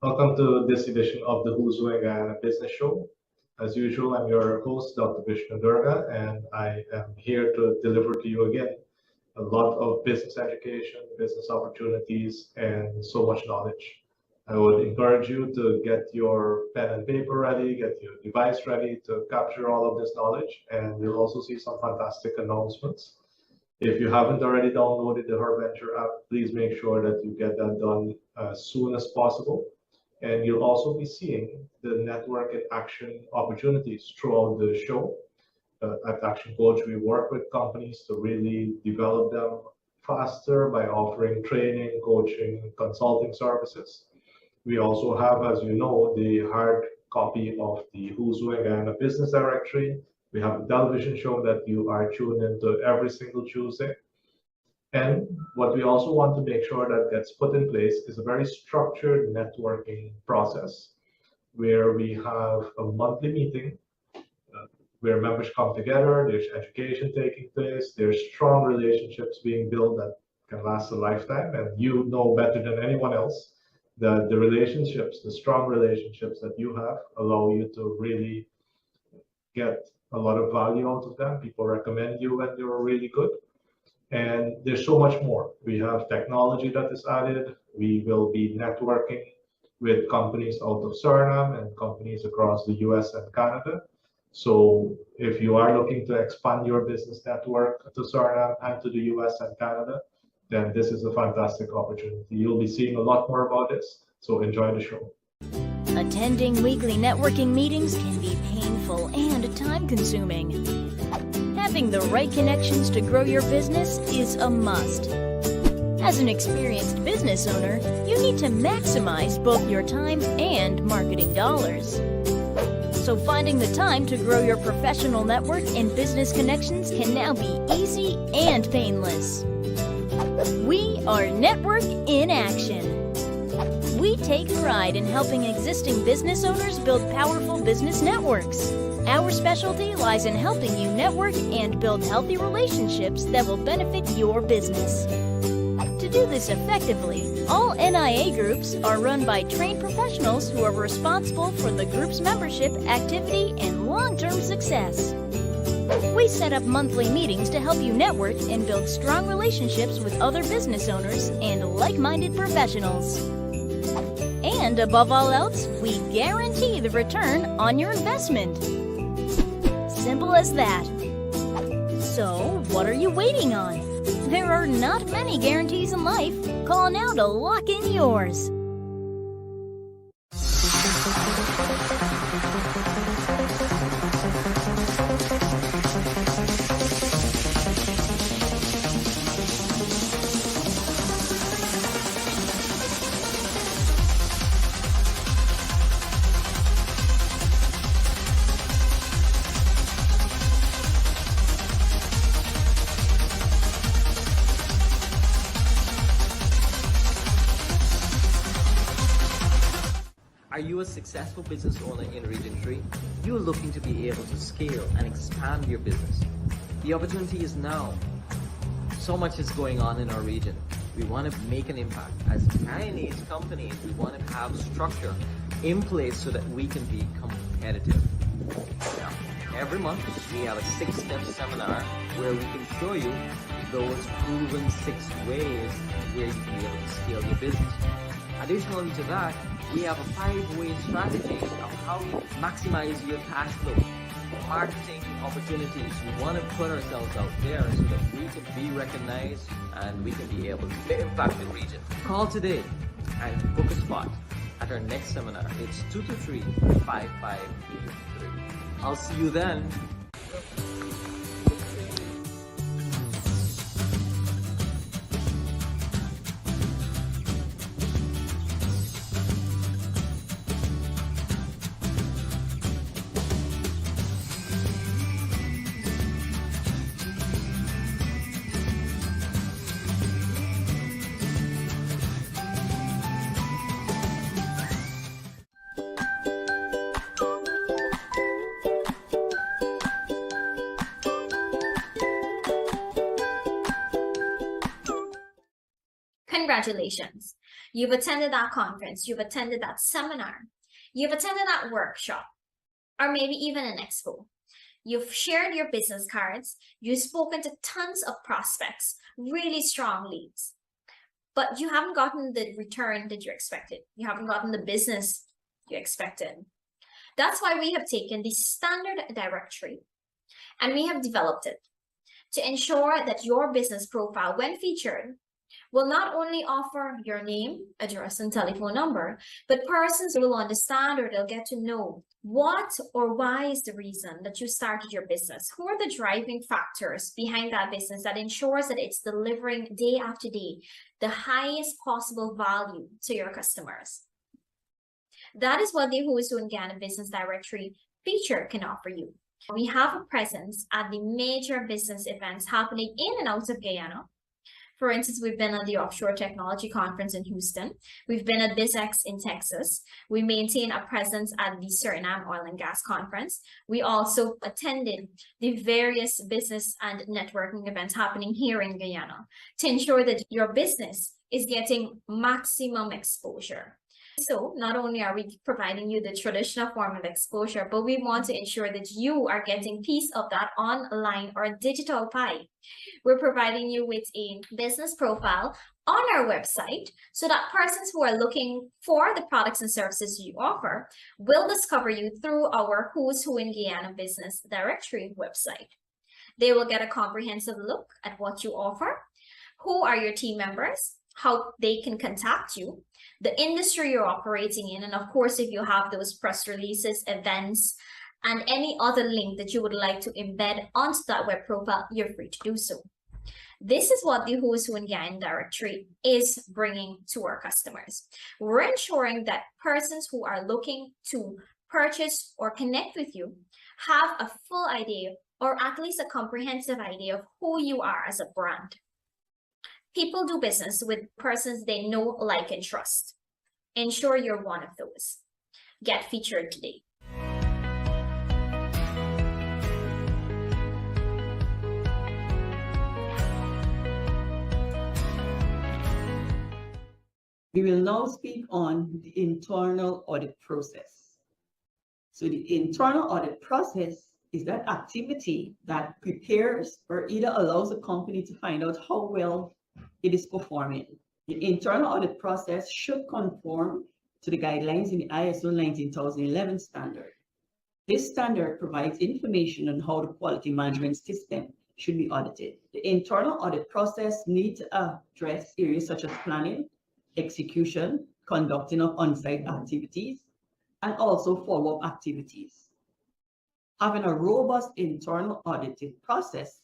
Welcome to this edition of the Who's Who in Guyana Business Show. As usual, I'm your host, Dr. Vishnu Doerga, and I am here to deliver to you again a lot of business education, business opportunities, and so much knowledge. I would encourage you to get your pen and paper ready, get your device ready to capture all of this knowledge, and you'll also see some fantastic announcements. If you haven't already downloaded the HerVenture app, please make sure that you get that done as soon as possible. And you'll also be seeing the network and action opportunities throughout the show. At ActionCOACH, we work with companies to really develop them faster by offering training, coaching, consulting services. We also have, as you know, the hard copy of the Who's Who in Guyana Business Directory. We have a television show that you are tuned into every single Tuesday. And what we also want to make sure that gets put in place is a very structured networking process where we have a monthly meeting where members come together, there's education taking place, there's strong relationships being built that can last a lifetime. And you know better than anyone else that the relationships, the strong relationships that you have allow you to really get a lot of value out of them. People recommend you when you're really good. And there's so much more. We have technology that is added. We will be networking with companies out of Suriname and companies across the US and Canada. So if you are looking to expand your business network to Suriname and to the US and Canada, then this is a fantastic opportunity. You'll be seeing a lot more about this. So enjoy the show. Attending weekly networking meetings can be painful and time-consuming. Having the right connections to grow your business is a must. As an experienced business owner, you need to maximize both your time and marketing dollars. So finding the time to grow your professional network and business connections can now be easy and painless. We are Network in Action. We take pride in helping existing business owners build powerful business networks. Our specialty lies in helping you network and build healthy relationships that will benefit your business. To do this effectively, all NIA groups are run by trained professionals who are responsible for the group's membership, activity, and long-term success. We set up monthly meetings to help you network and build strong relationships with other business owners and like-minded professionals. And above all else, we guarantee the return on your investment. Simple as that. So, what are you waiting on? There are not many guarantees in life. Call now to lock in yours. Are you a successful business owner in Region 3? You are looking to be able to scale and expand your business. The opportunity is now. So much is going on in our region. We want to make an impact. As Guyanese companies, we want to have structure in place so that we can be competitive. Now, every month, we have a 6-step seminar where we can show you those proven 6 ways where you can be able to scale your business. Additionally to that, we have a 5-way strategy of how you maximize your cash flow. Marketing opportunities. We want to put ourselves out there so that we can be recognized and we can be able to impact the region. Call today and book a spot at our next seminar. It's 223-5583. I'll see you then. Congratulations. You've attended that conference, you've attended that seminar, you've attended that workshop, or maybe even an expo. You've shared your business cards, you've spoken to tons of prospects, really strong leads, but you haven't gotten the return that you expected. You haven't gotten the business you expected. That's why we have taken the standard directory and we have developed it to ensure that your business profile, when featured, will not only offer your name, address, and telephone number, but persons will understand or they'll get to know what or why is the reason that you started your business. Who are the driving factors behind that business that ensures that it's delivering day after day the highest possible value to your customers. That is what the Who's Who in Guyana Business Directory feature can offer you. We have a presence at the major business events happening in and out of Guyana. For instance, we've been at the Offshore Technology Conference in Houston. We've been at BizX in Texas. We maintain a presence at the Suriname Oil and Gas Conference. We also attended the various business and networking events happening here in Guyana to ensure that your business is getting maximum exposure. So not only are we providing you the traditional form of exposure, but we want to ensure that you are getting piece of that online or digital pie. We're providing you with a business profile on our website so that persons who are looking for the products and services you offer will discover you through our Who's Who in Guyana Business Directory website. They will get a comprehensive look at what you offer, who are your team members, how they can contact you, the industry you're operating in, and of course, if you have those press releases, events, and any other link that you would like to embed onto that web profile, you're free to do so. This is what the Who's Who in Guyana Directory is bringing to our customers. We're ensuring that persons who are looking to purchase or connect with you have a full idea, or at least a comprehensive idea of who you are as a brand. People do business with persons they know, like, and trust. Ensure you're one of those. Get featured today. We will now speak on the internal audit process. So the internal audit process is that activity that prepares or either allows a company to find out how well it is performing. The internal audit process should conform to the guidelines in the ISO 19011 standard. This standard provides information on how the quality management system should be audited. The internal audit process needs to address areas such as planning, execution, conducting of on-site activities, and also follow-up activities. Having a robust internal auditing process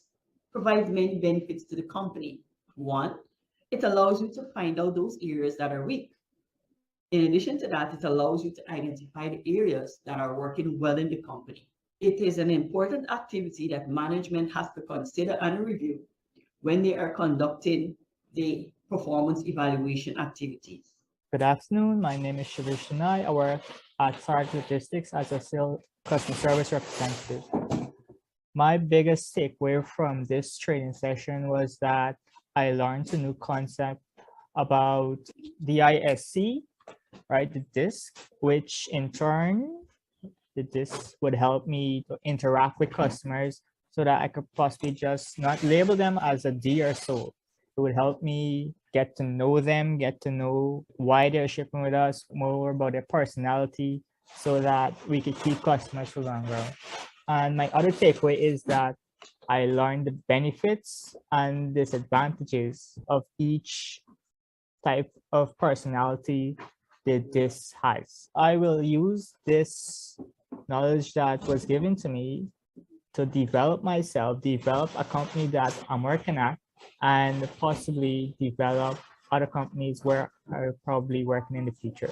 provides many benefits to the company. One, it allows you to find out those areas that are weak. In addition to that, it allows you to identify the areas that are working well in the company. It is an important activity that management has to consider and review when they are conducting the performance evaluation activities. Good afternoon. My name is Vishnu Doerga. I work at ServiceRICH Logistics as a sales customer service representative. My biggest takeaway from this training session was that I learned a new concept about the DISC, right? The DISC, which in turn, the DISC would help me to interact with customers so that I could possibly just not label them as a D or so. It would help me get to know them, get to know why they're shipping with us, more about their personality, so that we could keep customers for longer. And my other takeaway is that I learned the benefits and disadvantages of each type of personality that this has. I will use this knowledge that was given to me to develop myself, develop a company that I'm working at, and possibly develop other companies where I'm probably working in the future.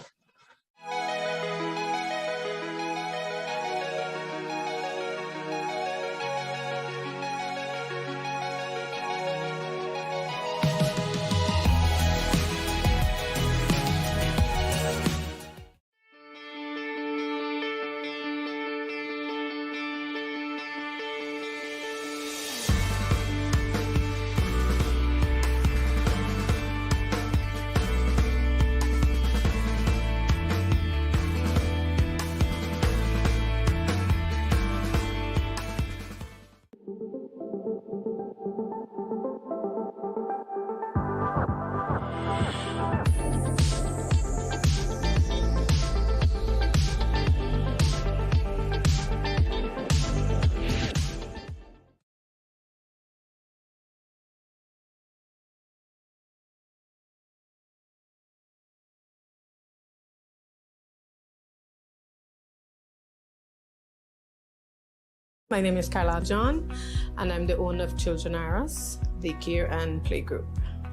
My name is Carla John, and I'm the owner of Children R Us Daycare and Playgroup.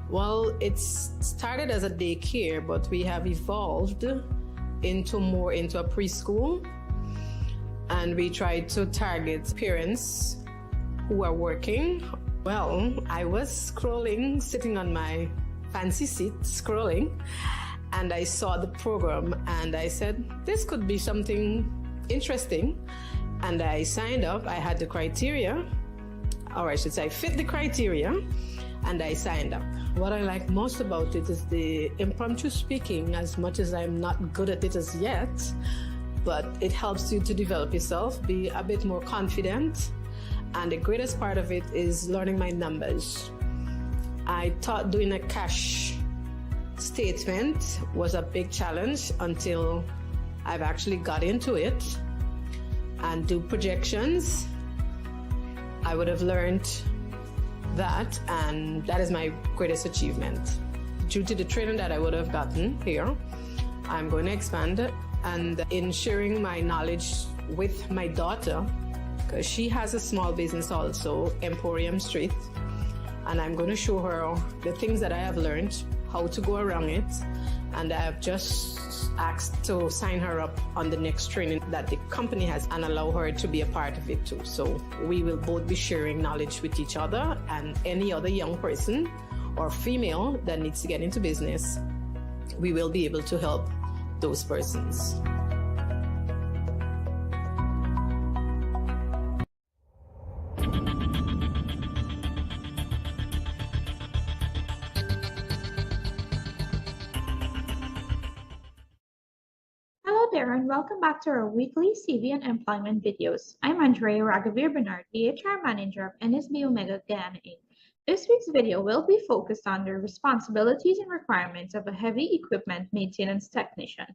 Well, it started as a daycare, but we have evolved into a preschool, and we tried to target parents who are working. Well, I was scrolling, sitting on my fancy seat, scrolling, and I saw the program, and I said, this could be something interesting. And I signed up. I had the criteria, or I should say, I fit the criteria, and I signed up. What I like most about it is the impromptu speaking, as much as I'm not good at it as yet, but it helps you to develop yourself, be a bit more confident. And the greatest part of it is learning my numbers. I thought doing a cash statement was a big challenge until I've actually got into it and do projections. I would have learned that, and that is my greatest achievement. Due to the training that I would have gotten here, I'm going to expand it, and in sharing my knowledge with my daughter, because she has a small business also, Emporium Street, and I'm going to show her the things that I have learned, how to go around it, and I have just asked to sign her up on the next training that the company has and allow her to be a part of it too. So we will both be sharing knowledge with each other, and any other young person or female that needs to get into business, we will be able to help those persons. And welcome back to our weekly CV and employment videos. I'm Andrea Raghavir Bernard, the HR Manager of NSB Omega Guyana Inc. This week's video will be focused on the responsibilities and requirements of a heavy equipment maintenance technician.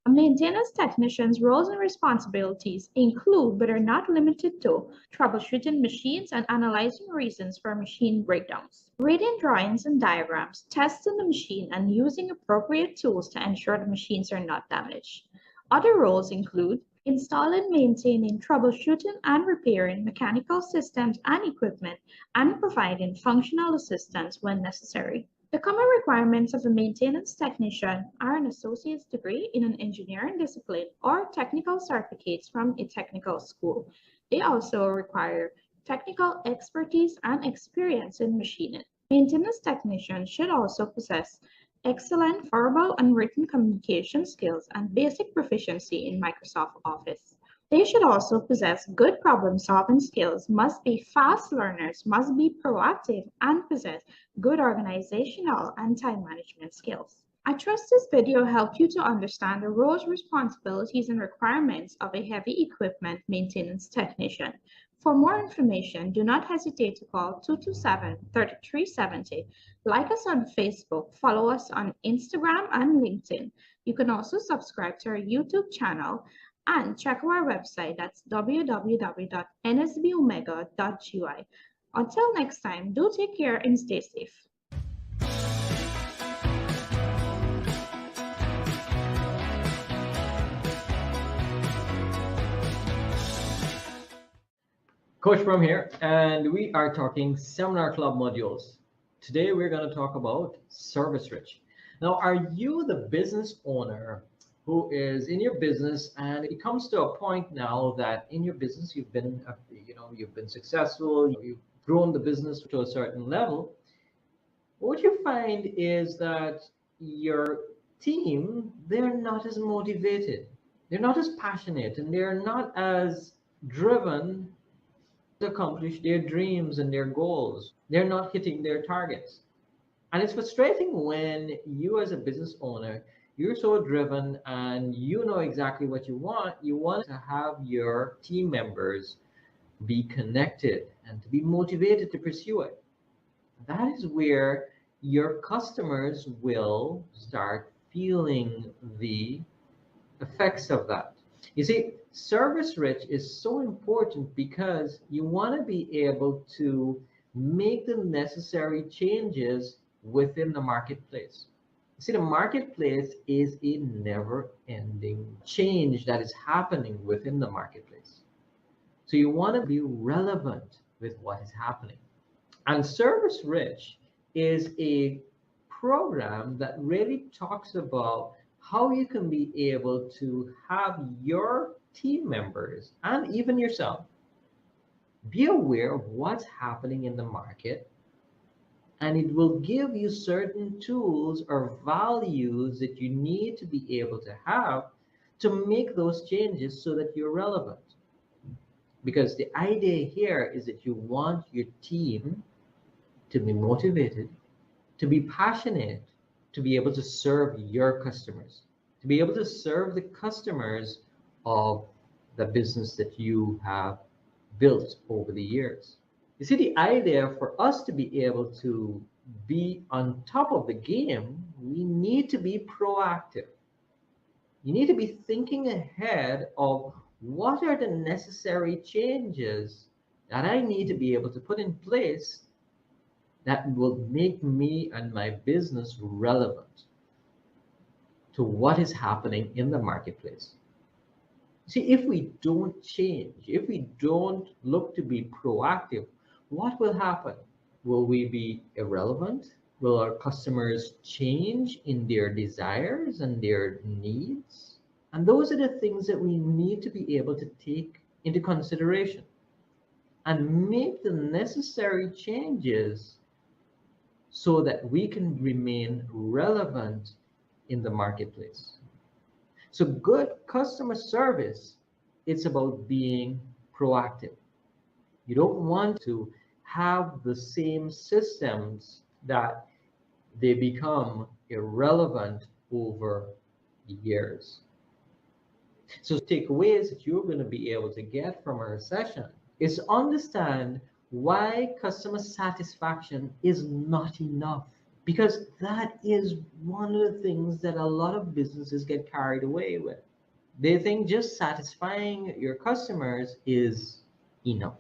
A maintenance technician's roles and responsibilities include, but are not limited to, troubleshooting machines and analyzing reasons for machine breakdowns, reading drawings and diagrams, testing the machine, and using appropriate tools to ensure the machines are not damaged. Other roles include installing, maintaining, troubleshooting, and repairing mechanical systems and equipment, and providing functional assistance when necessary. The common requirements of a maintenance technician are an associate's degree in an engineering discipline or technical certificates from a technical school. They also require technical expertise and experience in machining. Maintenance technicians should also possess excellent verbal and written communication skills and basic proficiency in Microsoft Office. They should also possess good problem-solving skills, must be fast learners, must be proactive, and possess good organizational and time management skills. I trust this video helped you to understand the roles, responsibilities, and requirements of a heavy equipment maintenance technician. For more information, do not hesitate to call 227-3370. Like us on Facebook, follow us on Instagram and LinkedIn. You can also subscribe to our YouTube channel and check our website. That's www.nsbomega.gy. Until next time, do take care and stay safe. Coach Brum here, and we are talking Seminar Club modules. Today we're going to talk about ServiceRICH. Now, are you the business owner who is in your business, and it comes to a point now that in your business you've been successful, you've grown the business to a certain level? What you find is that your team, they're not as motivated, they're not as passionate, and they're not as driven to accomplish their dreams and their goals. They're not hitting their targets. And it's frustrating when you as a business owner, you're so driven and you know exactly what you want. You want to have your team members be connected and to be motivated to pursue it. That is where your customers will start feeling the effects of that. You see, ServiceRICH is so important because you want to be able to make the necessary changes within the marketplace. You see, the marketplace is a never-ending change that is happening within the marketplace. So you want to be relevant with what is happening. And ServiceRICH is a program that really talks about how you can be able to have your team members and even yourself be aware of what's happening in the market, and it will give you certain tools or values that you need to be able to have to make those changes so that you're relevant. Because the idea here is that you want your team to be motivated, to be passionate, to be able to serve your customers, to be able to serve the customers of the business that you have built over the years. You see, the idea for us to be able to be on top of the game, we need to be proactive. You need to be thinking ahead of what are the necessary changes that I need to be able to put in place that will make me and my business relevant to what is happening in the marketplace. See, if we don't change, if we don't look to be proactive, what will happen? Will we be irrelevant? Will our customers change in their desires and their needs? And those are the things that we need to be able to take into consideration and make the necessary changes so that we can remain relevant in the marketplace. So good customer service, it's about being proactive. You don't want to have the same systems that they become irrelevant over years. So takeaways that you're going to be able to get from our session is understand why customer satisfaction is not enough, because that is one of the things that a lot of businesses get carried away with. They think just satisfying your customers is enough.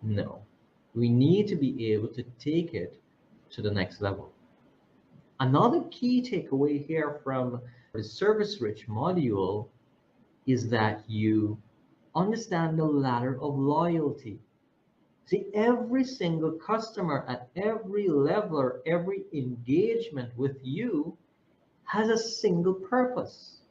No, we need to be able to take it to the next level. Another key takeaway here from the ServiceRICH module is that you understand the ladder of loyalty. See, every single customer at every level or every engagement with you has a single purpose.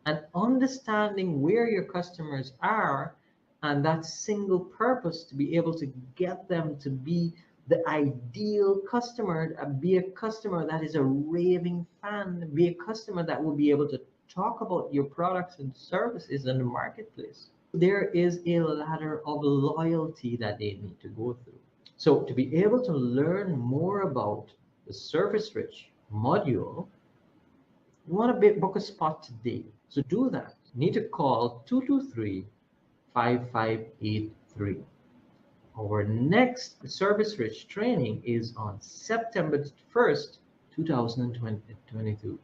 And understanding where your customers are and that single purpose to be able to get them to be the ideal customer, be a customer that is a raving fan, be a customer that will be able to talk about your products and services in the marketplace. There is a ladder of loyalty that they need to go through. So to be able to learn more about the ServiceRICH module, you want to book a spot today. So do that. You need to call 223-5583. Our next ServiceRICH training is on September 1st, 2022.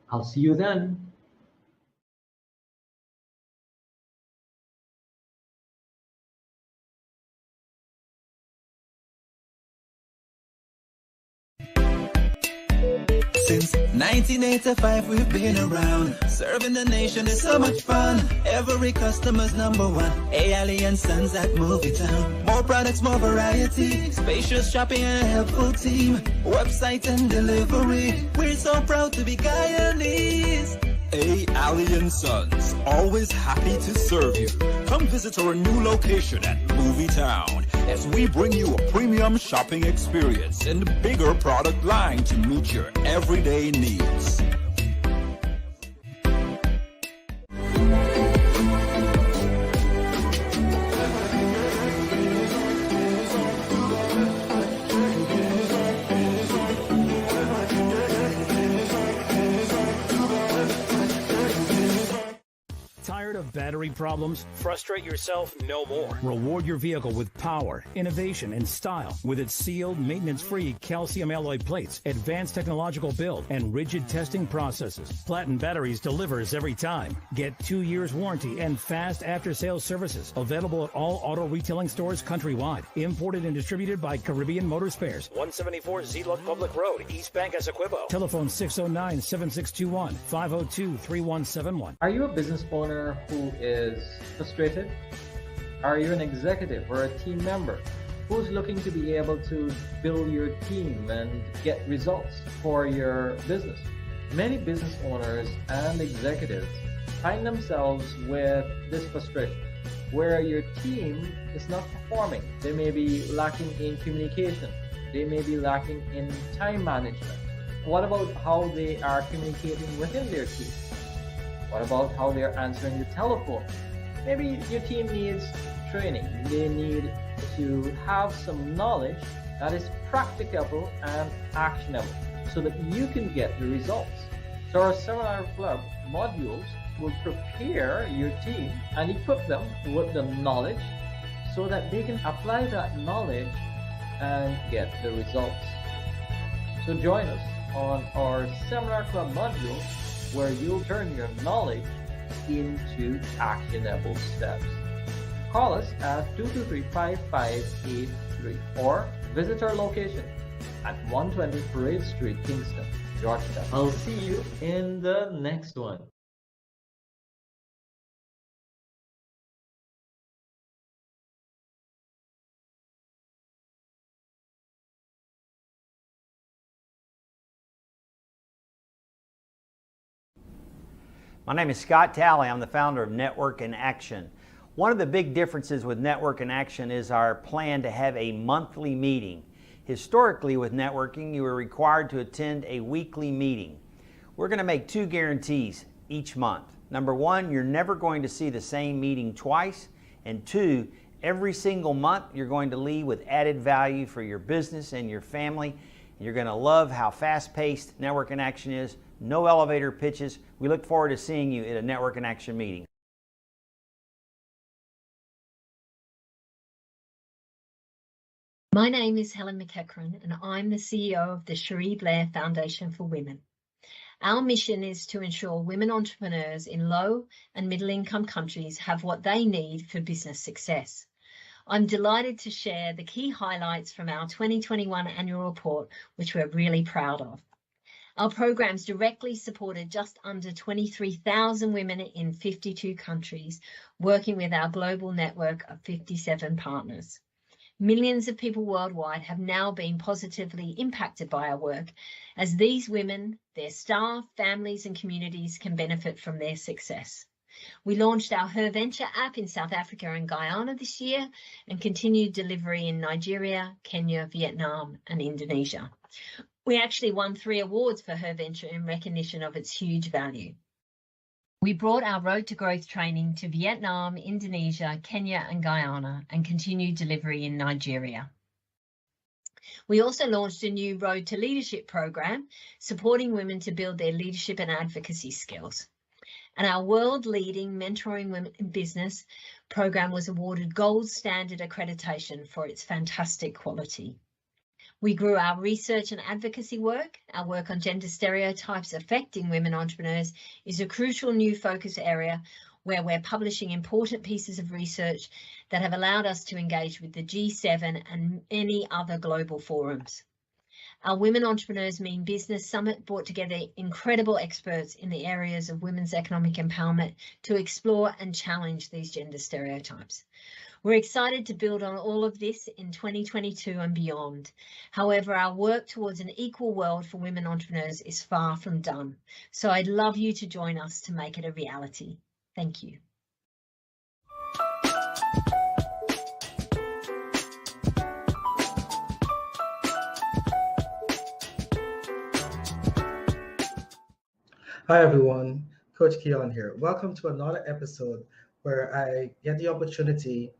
I'll see you then. Since 1985 we've been around, serving the nation is so much fun. Every customer's number one. Alien Sons at Movie Town. More products, more variety, spacious shopping and a helpful team. Website and delivery. We're so proud to be Guyanese. Alien Sons, always happy to serve you. Come visit our new location at Movie Town as we bring you a premium shopping experience and a bigger product line to meet your everyday needs. Tired of battery problems? Frustrate yourself no more. Reward your vehicle with power, innovation, and style with its sealed, maintenance-free calcium alloy plates, advanced technological build, and rigid testing processes. Platinum Batteries delivers every time. Get 2 years warranty and fast after-sales services. Available at all auto retailing stores countrywide. Imported and distributed by Caribbean Motor Spares. 174 Zedluck Public Road, East Bank, Essequibo. Telephone 609-7621, 502-3171. Are you a business owner who is frustrated? Are you an executive or a team member who's looking to be able to build your team and get results for your business? Many business owners and executives find themselves with this frustration where your team is not performing. They may be lacking in communication. They may be lacking in time management. What about how they are communicating within their team? What about how they're answering the telephone? Maybe your team needs training. They need to have some knowledge that is practicable and actionable so that you can get the results. So our seminar club modules will prepare your team and equip them with the knowledge so that they can apply that knowledge and get the results. So join us on our seminar club module where you'll turn your knowledge into actionable steps. Call us at 223-5583 or visit our location at 120 Parade Street, Kingston, Georgia. I'll see you in the next one. My name is Scott Talley. I'm the founder of Network in Action. One of the big differences with Network in Action is our plan to have a monthly meeting. Historically, with networking, you were required to attend a weekly meeting. We're going to make two guarantees each month. Number one, you're never going to see the same meeting twice. And two, every single month, you're going to leave with added value for your business and your family. And you're going to love how fast-paced Network in Action is. No elevator pitches. We look forward to seeing you at a Network in Action meeting. My name is Helen McEachran and I'm the CEO of the Cherie Blair Foundation for Women. Our mission is to ensure women entrepreneurs in low and middle income countries have what they need for business success. I'm delighted to share the key highlights from our 2021 annual report, which we're really proud of. Our programs directly supported just under 23,000 women in 52 countries, working with our global network of 57 partners. Millions of people worldwide have now been positively impacted by our work, as these women, their staff, families and communities can benefit from their success. We launched our Her Venture app in South Africa and Guyana this year and continued delivery in Nigeria, Kenya, Vietnam and Indonesia. We actually won 3 awards for Her Venture in recognition of its huge value. We brought our Road to Growth training to Vietnam, Indonesia, Kenya and Guyana and continued delivery in Nigeria. We also launched a new Road to Leadership program, supporting women to build their leadership and advocacy skills. And our world-leading Mentoring Women in Business program was awarded gold standard accreditation for its fantastic quality. We grew our research and advocacy work. Our work on gender stereotypes affecting women entrepreneurs is a crucial new focus area where we're publishing important pieces of research that have allowed us to engage with the G7 and many other global forums. Our Women Entrepreneurs Mean Business Summit brought together incredible experts in the areas of women's economic empowerment to explore and challenge these gender stereotypes. We're excited to build on all of this in 2022 and beyond. However, our work towards an equal world for women entrepreneurs is far from done. So I'd love you to join us to make it a reality. Thank you. Hi everyone, Coach Keon here. Welcome to another episode where I get the opportunity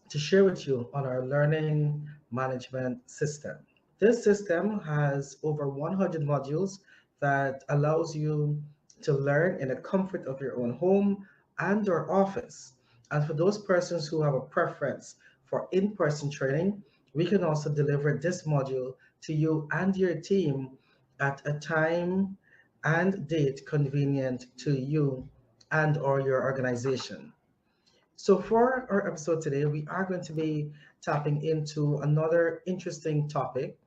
to share with you on our learning management system. This system has over 100 modules that allows you to learn in the comfort of your own home and or office. And for those persons who have a preference for in-person training, we can also deliver this module to you and your team at a time and date convenient to you and or your organization. So for our episode today, we are going to be tapping into another interesting topic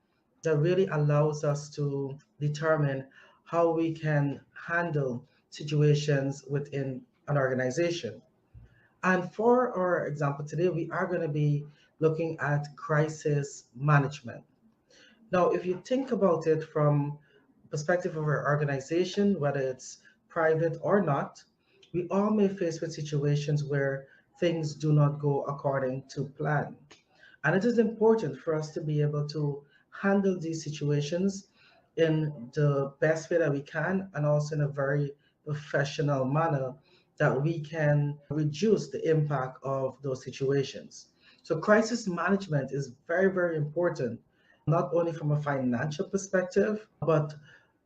that really allows us to determine how we can handle situations within an organization. And for our example today, we are going to be looking at crisis management. Now, if you think about it from perspective of our organization, whether it's private or not, we all may face with situations where things do not go according to plan. And it is important for us to be able to handle these situations in the best way that we can and also in a very professional manner that we can reduce the impact of those situations. So crisis management is very, very important, not only from a financial perspective, but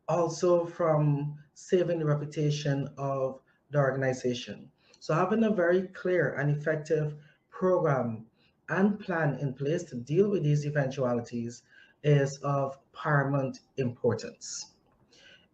also from saving the reputation of the organization. So having a very clear and effective program and plan in place to deal with these eventualities is of paramount importance.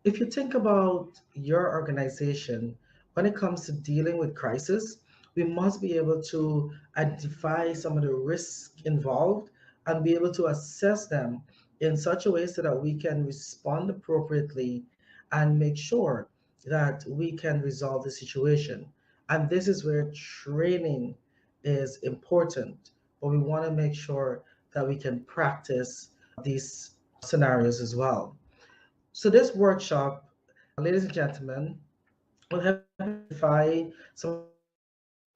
If you think about your organization, when it comes to dealing with crisis, we must be able to identify some of the risks involved and be able to assess them in such a way so that we can respond appropriately and make sure that we can resolve the situation. And this is where training is important, but we want to make sure that we can practice these scenarios as well. So this workshop, ladies and gentlemen, will help identify some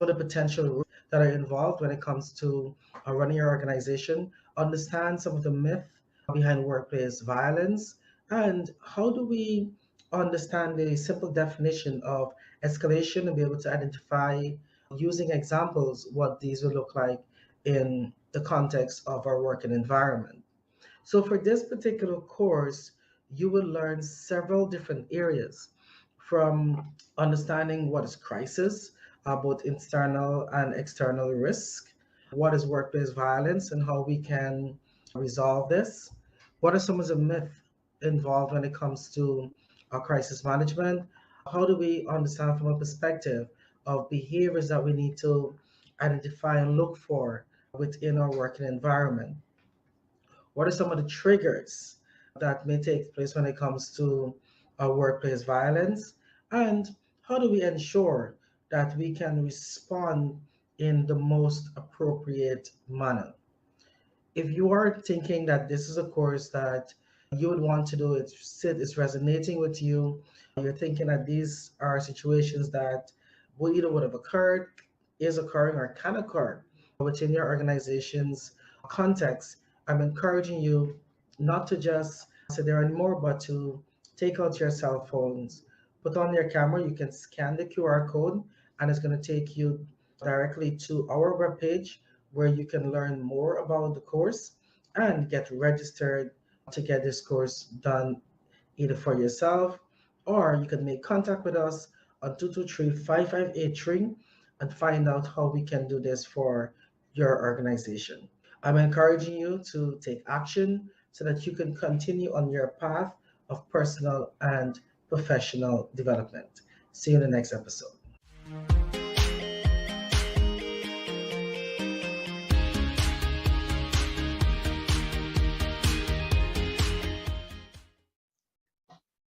of the potential risks that are involved when it comes to running your organization, understand some of the myth behind workplace violence, and how do we understand the simple definition of escalation and be able to identify using examples what these will look like in the context of our working environment. So for this particular course, you will learn several different areas from understanding what is crisis, both internal and external risk, what is workplace violence and how we can resolve this, what are some of the myths involved when it comes to crisis management, how do we understand from a perspective of behaviors that we need to identify and look for within our working environment, what are some of the triggers that may take place when it comes to workplace violence, and how do we ensure that we can respond in the most appropriate manner. If you are thinking that this is a course that you would want to do, it's resonating with you, you're thinking that these are situations that either would have occurred, is occurring, or can occur within your organization's context, I'm encouraging you not to just sit there anymore, but to take out your cell phones, put on your camera, you can scan the QR code, and it's going to take you directly to our webpage where you can learn more about the course and get registered to get this course done either for yourself, or you can make contact with us on 223-5583 and find out how we can do this for your organization. I'm encouraging you to take action so that you can continue on your path of personal and professional development. See you in the next episode.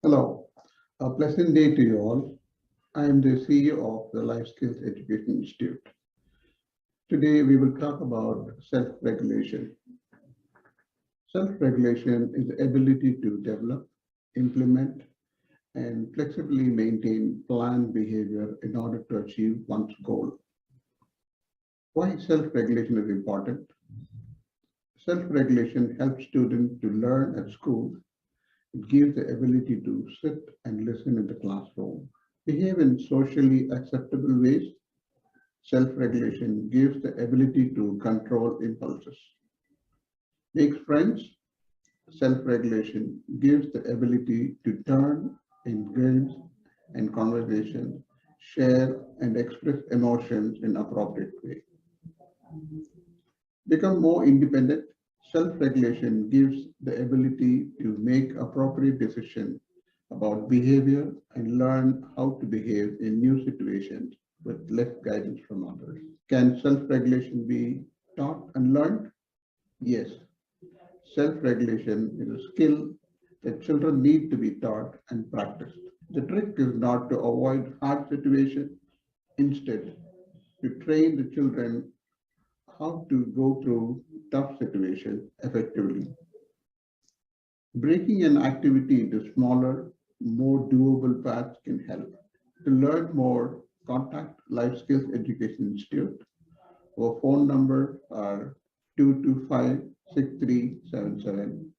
Hello, a pleasant day to you all. I am the CEO of the Life Skills Education Institute. Today we will talk about self-regulation. Self-regulation is the ability to develop, implement, and flexibly maintain planned behavior in order to achieve one's goal. Why self-regulation is important? Self-regulation helps students to learn at school. It gives the ability to sit and listen in the classroom, behave in socially acceptable ways. Self-regulation gives the ability to control impulses. Makes friends. Self-regulation gives the ability to turn in games and conversations, share and express emotions in appropriate way. Become more independent. Self-regulation gives the ability to make appropriate decisions about behavior and learn how to behave in new situations with less guidance from others. Can self-regulation be taught and learned? Yes. Self-regulation is a skill that children need to be taught and practiced. The trick is not to avoid hard situations. Instead, to train the children how to go through tough situations effectively. Breaking an activity into smaller, more doable paths can help. To learn more, contact Life Skills Education Institute. Our phone number are 225-6377.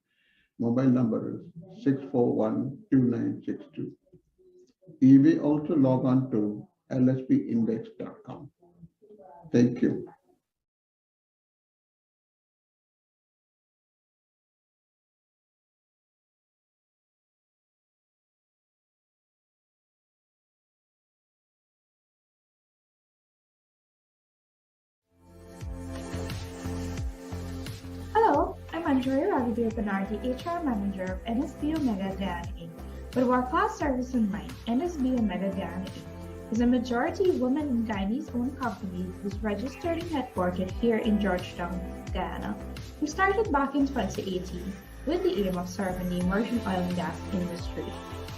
Mobile number is 641-2962. You may also log on to lspindex.com. Thank you. Hello, I'm Andrea Raghavi, HR Manager of NSB Omega Guyana Inc. With world-class service in mind, NSB Omega Guyana Inc. is a majority women and Guyanese-owned company who's registered and headquartered here in Georgetown, Guyana. We started back in 2018 with the aim of serving the emerging oil and gas industry.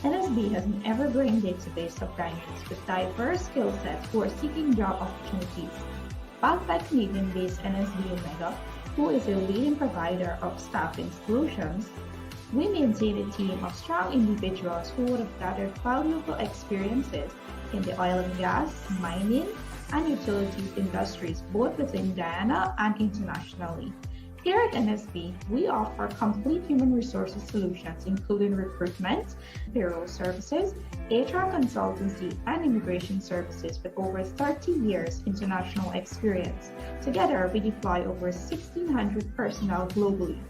NSB has an ever-growing database of Guyanese with diverse skill sets who are seeking job opportunities. Backed by Canadian-based NSB Omega, who is a leading provider of staffing solutions, we maintain a team of strong individuals who would have gathered valuable experiences in the oil and gas, mining, and utilities industries, both within Guyana and internationally. Here at NSB, we offer complete human resources solutions, including recruitment, payroll services, HR consultancy, and immigration services with over 30 years international experience. Together, we deploy over 1,600 personnel globally.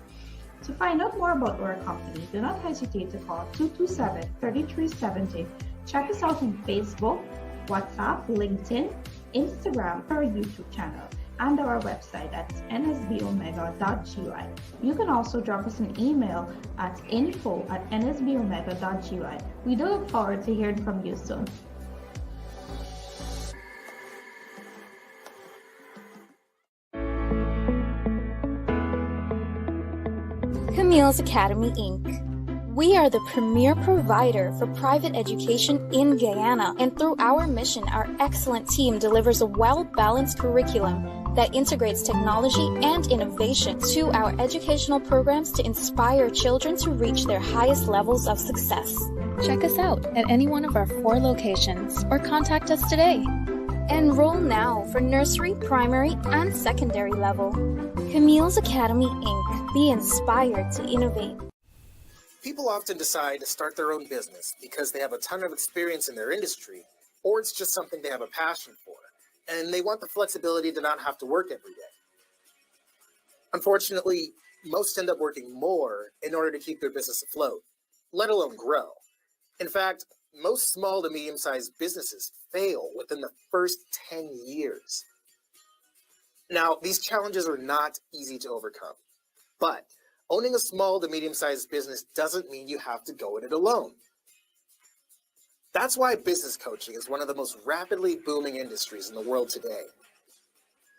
To find out more about our company, do not hesitate to call 227-3370. Check us out on Facebook, WhatsApp, LinkedIn, Instagram, or YouTube channel, and our website at nsbomega.gy. You can also drop us an email at info@nsbomega.gy. We do look forward to hearing from you soon. Camille's Academy Inc. We are the premier provider for private education in Guyana, and through our mission, our excellent team delivers a well-balanced curriculum that integrates technology and innovation to our educational programs to inspire children to reach their highest levels of success. Check us out at any one of our 4 locations or contact us today. Enroll now for nursery, primary, and secondary level. Camille's Academy Inc. Be inspired to innovate. People often decide to start their own business because they have a ton of experience in their industry, or it's just something they have a passion for, and they want the flexibility to not have to work every day. Unfortunately, most end up working more in order to keep their business afloat, let alone grow. In fact, most small to medium-sized businesses fail within the first 10 years. Now, these challenges are not easy to overcome, but owning a small to medium-sized business doesn't mean you have to go in it alone. That's why business coaching is one of the most rapidly booming industries in the world today.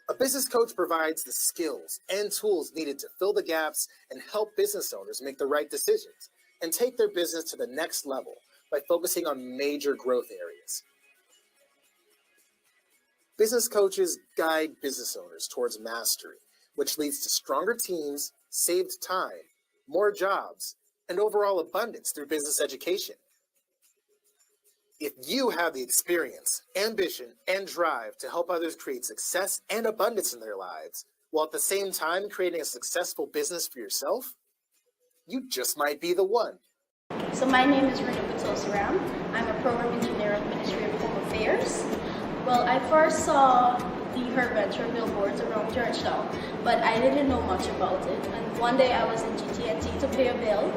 A business coach provides the skills and tools needed to fill the gaps and help business owners make the right decisions and take their business to the next level by focusing on major growth areas. Business coaches guide business owners towards mastery, which leads to stronger teams, saved time, more jobs, and overall abundance through business education. If you have the experience, ambition, and drive to help others create success and abundance in their lives, while at the same time creating a successful business for yourself, you just might be the one. So my name is Rita Patel-Saram. I'm a program engineer at the Ministry of Home Affairs. Well, I first saw the Herventure billboards around Georgetown, but I didn't know much about it. And one day I was in GT&T to pay a bill,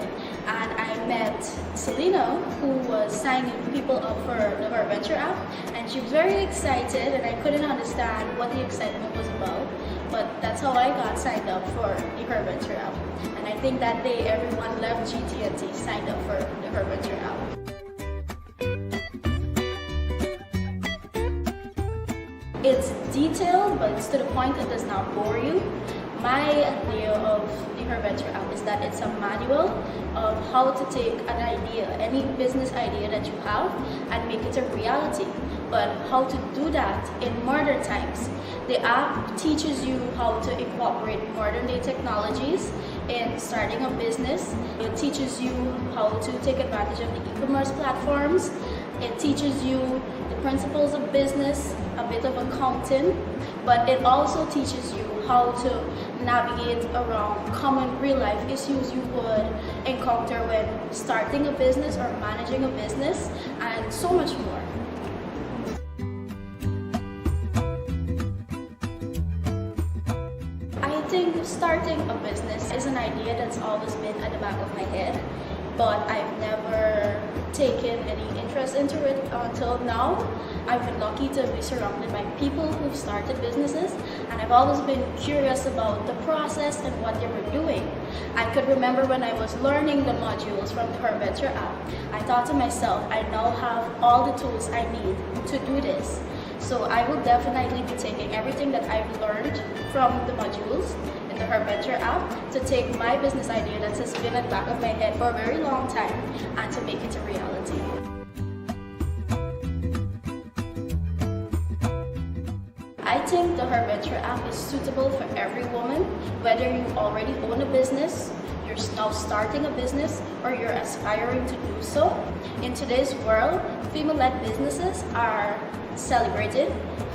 and I met Selena, who was signing people up for the Herventure app, and she was very excited, and I couldn't understand what the excitement was about, but that's how I got signed up for the Herventure app. And I think that day everyone left GT&T signed up for the Herventure app. It's detailed, but it's to the point it does not bore you. My idea of the Herventure app is that it's a manual of how to take an idea, any business idea that you have, and make it a reality. but how to do that in modern times. The app teaches you how to incorporate modern day technologies in starting a business. It teaches you how to take advantage of the e-commerce platforms. It teaches you the principles of business, a bit of accounting, but it also teaches you how to navigate around common real life issues you would encounter when starting a business or managing a business, and so much more. I think starting a business is an idea that's always been at the back of my head, but I've never taken any interest into it until now. I've been lucky to be surrounded by people who've started businesses, and I've always been curious about the process and what they were doing. I could remember when I was learning the modules from the HerVenture app, I thought to myself, I now have all the tools I need to do this. So I will definitely be taking everything that I've learned from the modules in the HerVenture app to take my business idea that has been at the back of my head for a very long time and to make it a reality. I think the HerVenture app is suitable for every woman, whether you already own a business, you're now starting a business, or you're aspiring to do so. In today's world, female-led businesses are celebrated,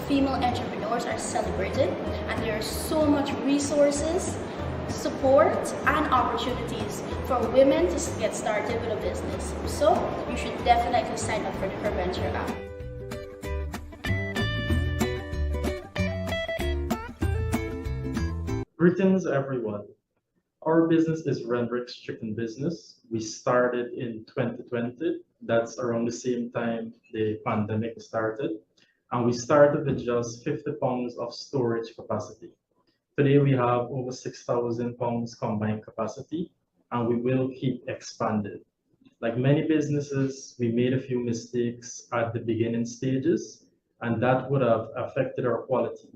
female entrepreneurs are celebrated, and there are so much resources, support, and opportunities for women to get started with a business. So you should definitely sign up for the HerVenture app. Greetings, everyone. Our business is ServiceRICH Chicken Business. We started in 2020. That's around the same time the pandemic started. And we started with just 50 pounds of storage capacity. Today we have over 6,000 pounds combined capacity, and we will keep expanding. Like many businesses, we made a few mistakes at the beginning stages, and that would have affected our quality.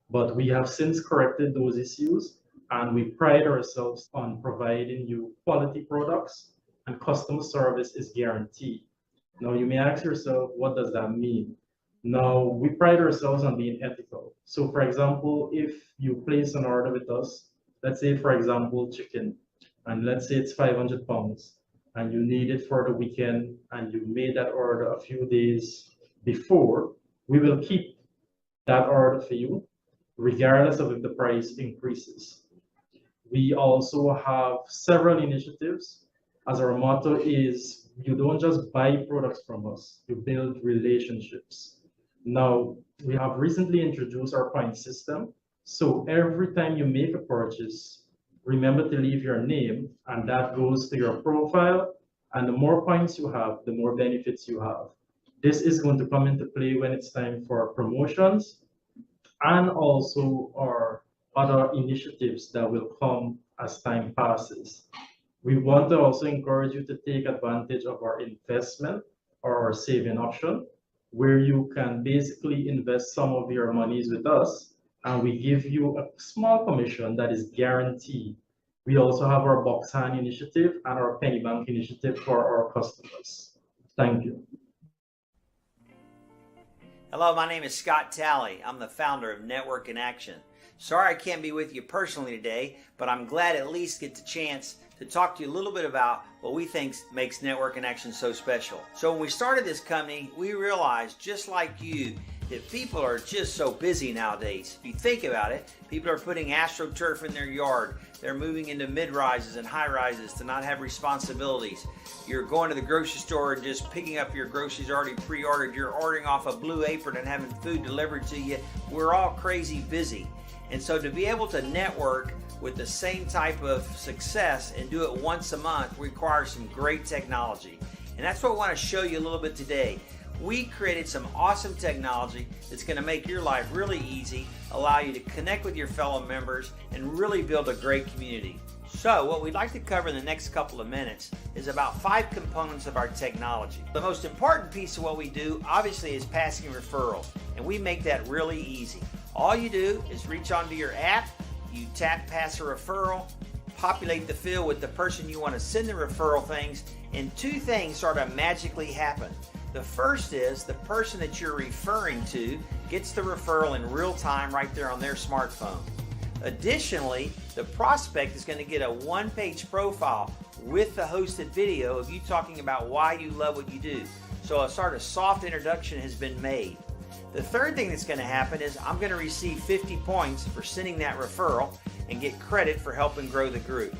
But we have since corrected those issues, and we pride ourselves on providing you quality products, and customer service is guaranteed. Now you may ask yourself, what does that mean? Now, we pride ourselves on being ethical. So for example, if you place an order with us, let's say for example, chicken, and let's say it's 500 pounds, and you need it for the weekend, and you made that order a few days before, we will keep that order for you, regardless of if the price increases. We also have several initiatives, as our motto is, you don't just buy products from us, you build relationships. Now, we have recently introduced our point system. So every time you make a purchase, remember to leave your name, and that goes to your profile. And the more points you have, the more benefits you have. This is going to come into play when it's time for promotions and also our other initiatives that will come as time passes. We want to also encourage you to take advantage of our investment or our saving option, where you can basically invest some of your monies with us, and we give you a small commission that is guaranteed. We also have our box hand initiative and our penny bank initiative for our customers. Thank you. Hello, my name is Scott Talley. I'm the founder of Network in Action. Sorry I can't be with you personally today, but I'm glad at least get the chance to talk to you a little bit about what we think makes Network in Action so special. So when we started this company, we realized, just like you, that people are just so busy nowadays. If you think about it, people are putting AstroTurf in their yard. They're moving into mid-rises and high-rises to not have responsibilities. You're going to the grocery store and just picking up your groceries already pre-ordered. You're ordering off a Blue Apron and having food delivered to you. We're all crazy busy. And so to be able to network with the same type of success and do it once a month requires some great technology. And that's what I want to show you a little bit today. We created some awesome technology that's going to make your life really easy, allow you to connect with your fellow members, and really build a great community. So what we'd like to cover in the next couple of minutes is about 5 components of our technology. The most important piece of what we do, obviously, is passing referrals, and we make that really easy. All you do is reach onto your app, you tap pass a referral, populate the field with the person you want to send the referral things, and 2 things sort of magically happen. The first is the person that you're referring to gets the referral in real time right there on their smartphone. Additionally, the prospect is going to get a one-page profile with the hosted video of you talking about why you love what you do. So a sort of soft introduction has been made. The third thing that's going to happen is I'm going to receive 50 points for sending that referral and get credit for helping grow the group.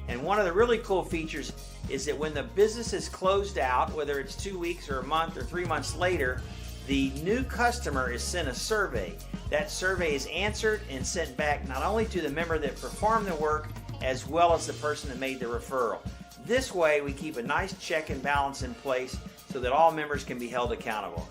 And one of the really cool features is that when the business is closed out, whether it's 2 weeks or a month or 3 months later, the new customer is sent a survey. That survey is answered and sent back not only to the member that performed the work, as well as the person that made the referral. This way, we keep a nice check and balance in place so that all members can be held accountable.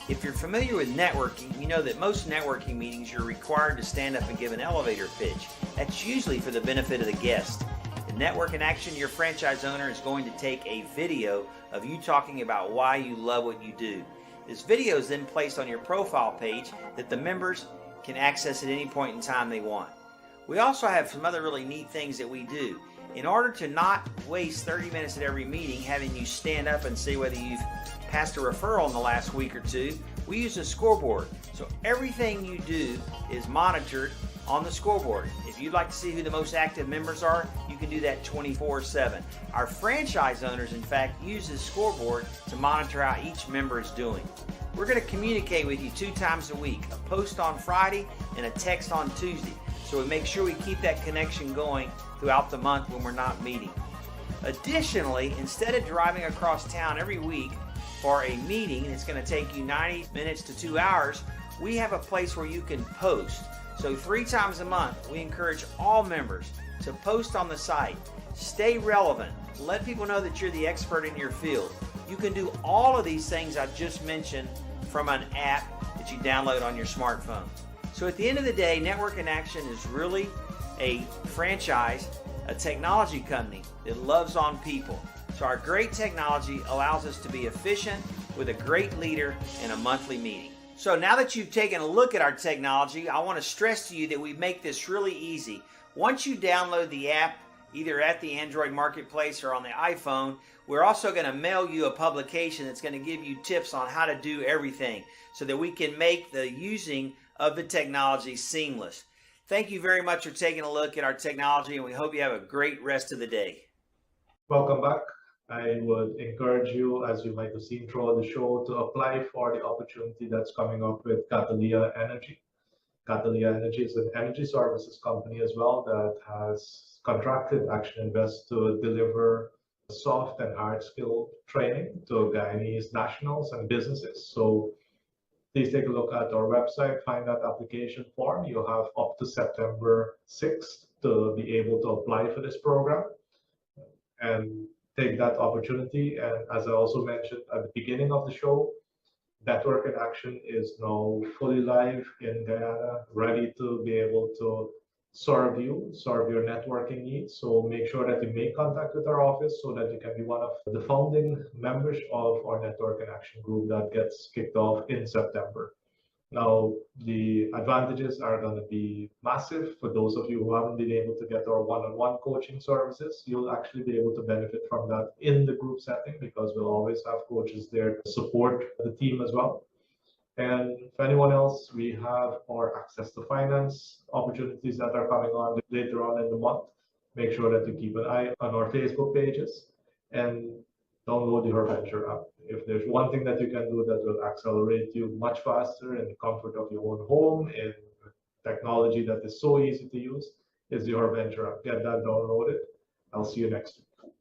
If you're familiar with networking, you know that most networking meetings you're required to stand up and give an elevator pitch. That's usually for the benefit of the guest. In Network in Action, your franchise owner is going to take a video of you talking about why you love what you do. This video is then placed on your profile page that the members can access at any point in time they want. We also have some other really neat things that we do. In order to not waste 30 minutes at every meeting having you stand up and say whether you've passed a referral in the last week or two, we use a scoreboard. So everything you do is monitored on the scoreboard. If you'd like to see who the most active members are, you can do that 24/7. Our franchise owners, in fact, use this scoreboard to monitor how each member is doing. We're going to communicate with you 2 times a week, a post on Friday and a text on Tuesday. So we make sure we keep that connection going throughout the month when we're not meeting. Additionally, instead of driving across town every week for a meeting, it's going to take you 90 minutes to 2 hours, we have a place where you can post. So 3 times a month, we encourage all members to post on the site. Stay relevant. Let people know that you're the expert in your field. You can do all of these things I just mentioned from an app that you download on your smartphone. So at the end of the day, Network in Action is really a franchise, a technology company that loves on people. So our great technology allows us to be efficient with a great leader in a monthly meeting. So now that you've taken a look at our technology, I want to stress to you that we make this really easy. Once you download the app, either at the Android marketplace or on the iPhone, we're also going to mail you a publication that's going to give you tips on how to do everything so that we can make the using of the technology seamless. Thank you very much for taking a look at our technology, and we hope you have a great rest of the day. Welcome back. I would encourage you, as you might have seen throughout the show, to apply for the opportunity that's coming up with Cataleya Energy. Cataleya Energy is an energy services company as well that has contracted ActionINVEST to deliver soft and hard skill training to Guyanese nationals and businesses. So please take a look at our website, find that application form. You'll have up to September 6th to be able to apply for this program and take that opportunity. And as I also mentioned at the beginning of the show, Network in Action is now fully live in Guyana, ready to be able to serve your networking needs. So make sure that you make contact with our office so that you can be one of the founding members of our Network in Action group that gets kicked off in September. Now, the advantages are going to be massive. For those of you who haven't been able to get our one-on-one coaching services, you'll actually be able to benefit from that in the group setting because we'll always have coaches there to support the team as well. And for anyone else, we have our access to finance opportunities that are coming on later on in the month. Make sure that you keep an eye on our Facebook pages and download the HerVenture app. If there's one thing that you can do that will accelerate you much faster in the comfort of your own home, in technology that is so easy to use, is the HerVenture app. Get that downloaded. I'll see you next week.